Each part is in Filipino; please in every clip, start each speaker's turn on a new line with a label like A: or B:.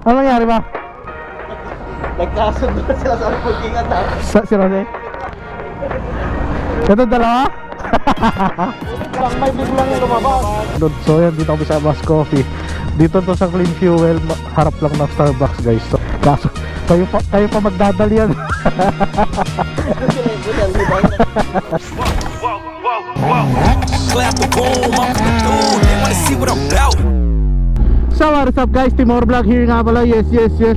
A: Ano nangyari ba?
B: Nagkasundo sila sa pagkingan na.
A: Si Rose? Ito dalawa?
B: Parang may biglang lumabas.
A: So yan, dito kami sa Mas Coffee. Dito to sa Clean Fuel, harap lang ng Starbucks guys. So, kaso kayo pa magdadalian.
C: Clap the boom, I'm through. They wanna see what I'm about.
A: So what is up guys, Timor Vlog here nga pala. Yes,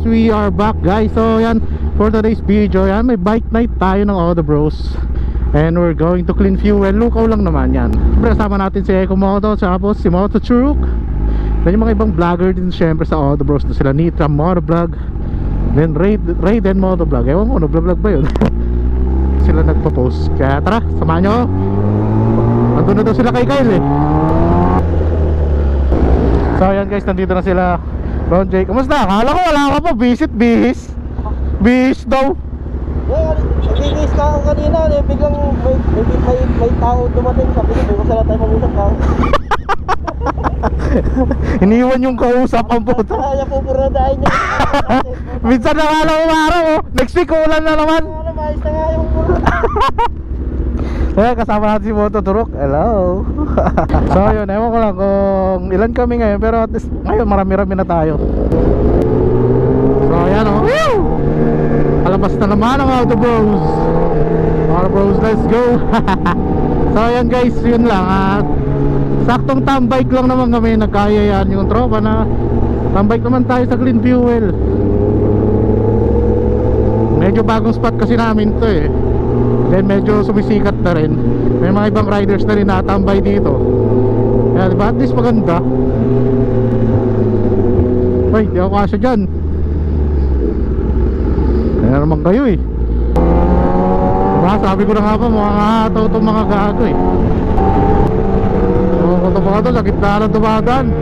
A: we are back guys. So yan, for today's video, yan, may bike night tayo ng All The Bros. And we're going to Clean Fuel. Lukaw lang naman yan. Kasama natin si Eco Moto, tapos si Moto Churuk. Then yung mga ibang vlogger din syempre sa All The Bros. Sila Nitra Motovlog, then Raiden Motovlog. Ewan ko, nag-vlog ba yun? Sila nagpo-post. Kaya tara, samahan nyo. Nandun na daw sila kay Kyle eh. So ayan guys, nandito na sila. Ron J, kamusta? Akala ko wala ka pa, bihis daw.
B: Naglinis ka kanina, biglang may tao dumating. Sabi ko, may masala tayo mag-usap ka.
A: Iniwan yung kausap ang puto.
B: Kaya pupuradahin niya.
A: Minsan nakala ko araw oh. Next week ulan na naman.
B: Maayos na nga yung
A: Eh, kasama natin si Moto Turok. Hello. So yun, ewan ko lang kung ilan kami ngayon, pero at least ngayon marami-rami na tayo. So ayan oh. Woo! Palabas na naman ang Auto Bros. Auto Bros, let's go. So ayan guys, yun lang. Saktong tambike lang naman kami. Nagkaya yan yung tropa na tambike naman tayo sa Clean Fuel. Medyo bagong spot kasi namin to eh. Then medyo sumisikat na rin. May mga ibang riders na rin natambay dito. Kaya diba at least maganda. Ay, di ako kasya dyan. Kaya naman kayo eh. Diba sabi ko na nga pa, makakataw itong mga gago eh. So kung ito mga ito, sa gitna ng dumadaan.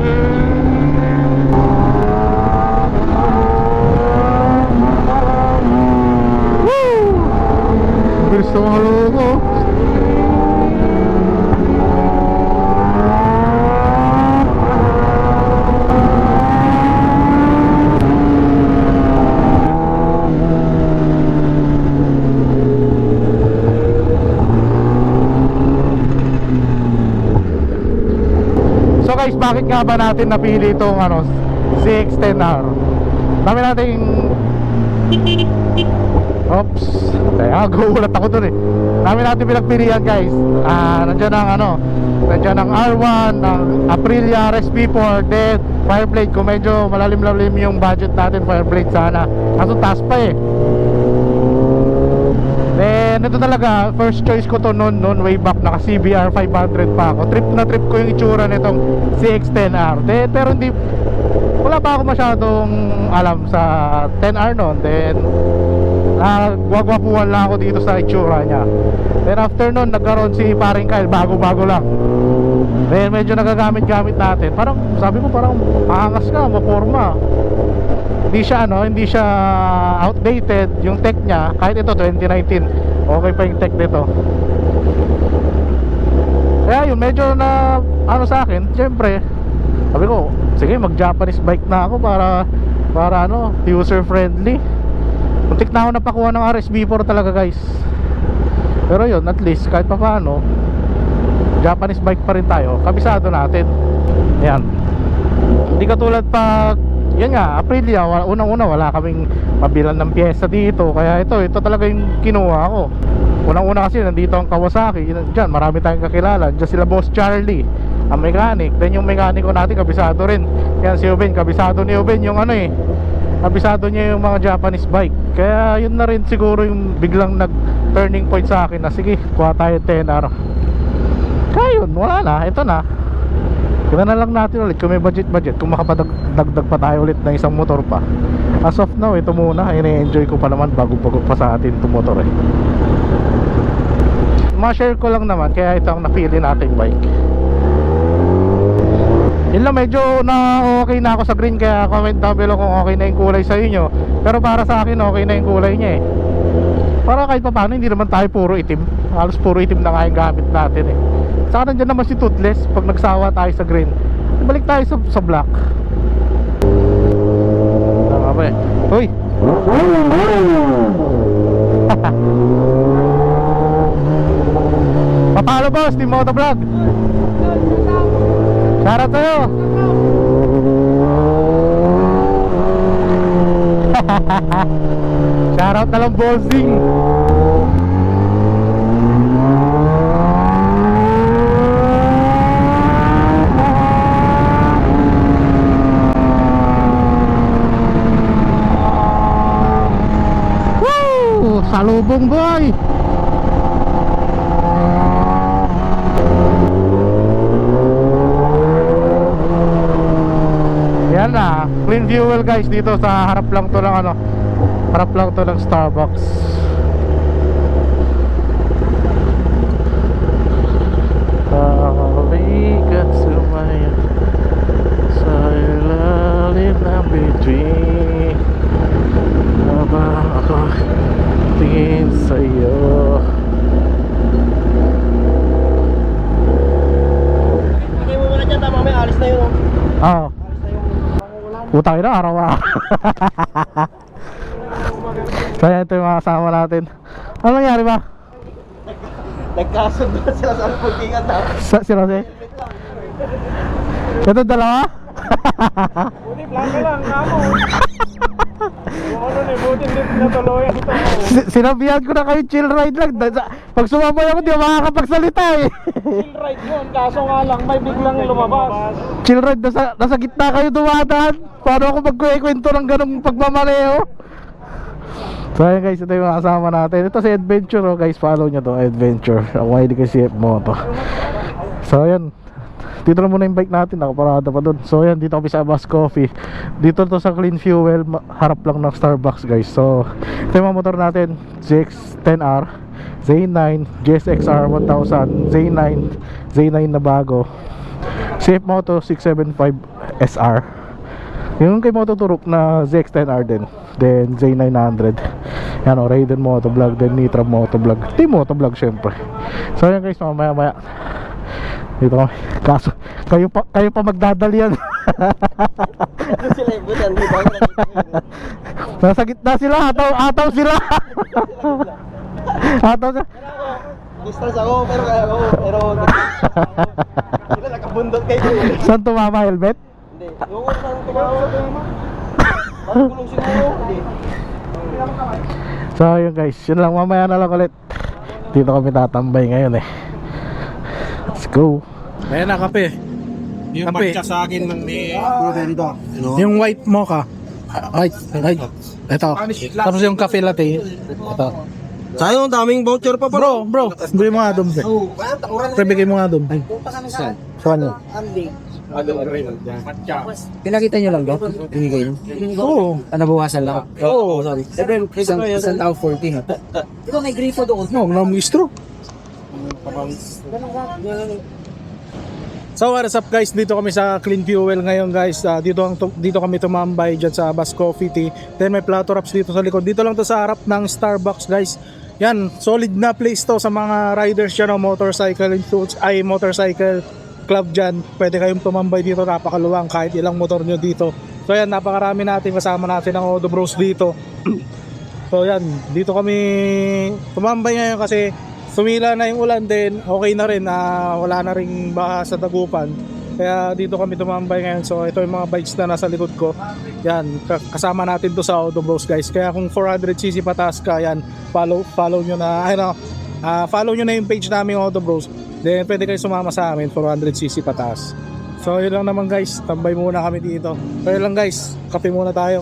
A: Bilis na mga loko. So guys, bakit nga ba natin napili itong CX-10R? Dami nating oops, kaya gulat ako dun eh. Dami natin pinagpilian guys. Nandiyan ang R1, ang Aprilia RSP4, then Fireblade. Kung medyo malalim-lalim yung budget natin, Fireblade sana. Kaso taas pa eh. Then ito talaga, first choice ko to noon way back, naka CBR 500 pa ako. Trip na trip ko yung itsura nitong CX-10R. Then, pero hindi, wala pa ako masyadong alam sa 10R noon. Then gwagwapuhan lang ako dito sa itsura niya. Then after nun, nagkaroon si paring Kyle, bago-bago lang. Then medyo nagagamit-gamit natin. Parang, sabi ko parang maangas ka, maporma. Hindi siya outdated yung tech niya. Kahit ito 2019, okay pa yung tech nito. Kaya yun, medyo na sa akin, syempre sabi ko, sige mag Japanese bike na ako para user friendly. Muntik na ako napakuha ng RSB4 talaga guys. Pero yun, at least kahit pa paano, Japanese bike pa rin tayo, kabisado natin. Yan. Hindi katulad pag yan nga, Aprilia, unang-una wala kaming mabilan ng pyesa dito. Kaya ito talaga yung kinuha ko. Unang-una kasi nandito ang Kawasaki. Diyan, marami tayong kakilala. Diyan sila Boss Charlie, ang mechanic. Then yung mekaniko natin, kabisado rin. Yan si Uben, kabisado ni Uben yung kabisado niya yung mga Japanese bike. Kaya yun na rin siguro yung biglang nag-turning point sa akin na sige, kuha tayo 10R. Kaya yun, wala na, ito na. Kaya na lang natin ulit kung may budget, kung makapadagdag pa tayo ulit ng isang motor pa. As of now, ito muna, ini-enjoy ko pa naman, bago-bago pa sa atin itong motor eh. Ma-share ko lang naman, kaya ito ang napili nating bike. Yun lang, medyo na okay na ako sa green. Kaya comment down below kung okay na yung kulay sa inyo. Pero para sa akin, okay na yung kulay niya eh. Para kahit pa paano, hindi naman tayo puro itim. Halos puro itim na nga yung gamit natin eh. Saka nandiyan naman si Toothless. Pag nagsawa tayo sa green, balik tayo sa black. Uy! Papalo boss, Team Motovlog. Shoutout sa'yo. Shoutout na lang bossing. Woo! Salubong boy. Yan na, clean fuel guys dito sa harap lang to ng ano, harap lang to ng Starbucks. Balikan sumaya sa ilalim ng bituin, habang ako tingin sa'yo.
B: Lagay mo muna dyan, tama, may alis na yun.
A: Oo. Putang ina, araw-araw. So yan, ito yung mga kasama natin. Ano nangyari ba?
B: Nagkasundo sila sa pagtingan na.
A: Si Jose? Ito dalawa?
B: Buti blanca lang, kamo. Yung ano na, buti hindi natuluyan ito.
A: Sinabihan ko na kayo chill ride lang. Pag sumabay ako, di ako makakapagsalita eh.
B: Chill ride yun, kaso nga lang, may biglang lumabas.
A: Chill ride, nasa gitna kayo dumadaan. Paano ako magkwento ng ganong pagmamaneho? So ayun guys, ito yung mga kasama natin. Ito si Adventure, oh guys, follow nyo to, Adventure. Ako hindi kasi CF Moto. So ayan, dito na muna yung bike natin, nakaparada pa dun. So ayan, dito kami sa Abbas Coffee. Dito to sa Clean Fuel, harap lang ng Starbucks guys. So ito yung mga motor natin, ZX-10R, Z9, GSX-R 1000, Z9, Z9 na bago, CF Moto 675 SR. Yung kay Moto Turok na ZX-10R din. Then Z900. Yan o, Raiden Motovlog. Then Nitra Motovlog. Team Motovlog syempre. So yan guys, mamaya maya dito kami. Kaso kayo pa magdadalian.
B: Sila yung butan, di ba?
A: Nasa gitna sila. Ataw sila. Ataw sila.
B: Distance ako, pero kaya ako. Pero sila nakabundot kayo.
A: Saan tumama, helmet?
B: Hindi. Yung ko saan tumawa. Parang gulong siguro. Hindi.
A: So yun guys, yun lang, mamaya na lang ulit. Dito kami tatambay ngayon eh. Let's go.
D: Ayan na, kape.
E: Yung
D: Kape.
E: matcha sa akin ng ni
D: Yung white mocha. Ay. Ito. Tapos yung cafe latte. Ito.
E: Sayang, daming voucher pa
D: Bro, bigay mo nga doon. Pre, bigay mo nga doon. Saan yun?
F: Pinakita nyo lang daw? Binigay nyo?
D: Oo.
F: Nabawasan lang?
E: Oo, sorry.
F: Isang tao 40 ha? Ito may grifo doon.
D: No, namistro. So what's up guys, dito kami sa Clean Fuel ngayon guys. Dito kami tumambay dyan sa Abbas Coffee Tea. Then may plato wraps dito sa likod. Dito lang to sa harap ng Starbucks guys. Yan, solid na place to sa mga riders dyan o motorcycle club dyan. Pwede kayong tumambay dito, napakaluwang kahit ilang motor nyo dito. So yan, napakarami natin, kasama natin ang Odo Bros dito. So yan, dito kami tumambay ngayon kasi sumila na yung ulan din, okay na rin, wala na ring baha sa dagupan. Kaya dito kami tumambay ngayon. So ito yung mga bikes na nasa likod ko. Yan, kasama natin to sa Auto Bros guys. Kaya kung 400cc pataas ka, yan, follow nyo na, follow nyo na yung page namin Auto Bros. Then pwede kayo sumama sa amin, 400cc pataas. So yun lang naman guys, tambay muna kami dito. So yun lang guys, kape muna tayo.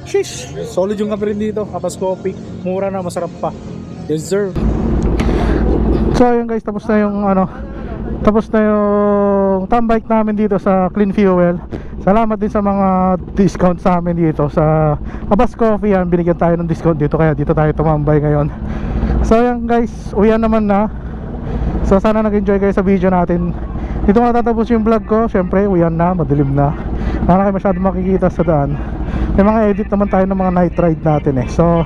D: Sheesh, solid yung kape rin dito, Abbas Coffee. Mura na, masarap pa. Yes sir.
A: So ayun guys, tapos na yung tambike namin dito sa Clean Fuel. Salamat din sa mga discount sa amin dito sa Abbas Coffee. Yan, binigyan tayo ng discount dito, kaya dito tayo tumambay ngayon. So ayun guys, uwian naman na. So sana nag-enjoy kayo sa video natin. Dito nga tatapos yung vlog ko. Syempre, uwian na, madilim na. Wala kayo masyado makikita sa daan. May mga edit naman tayo ng mga night ride natin eh. So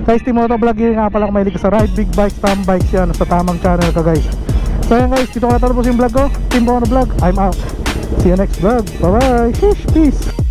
A: guys, Team Motovlog yun nga pala, kung mahilig ka sa ride, big bikes, tam bikes, yan sa tamang channel ka guys. So yan guys, dito ko natapos yung vlog ko. Team Motovlog, I'm out. See you next vlog. Bye bye. Peace.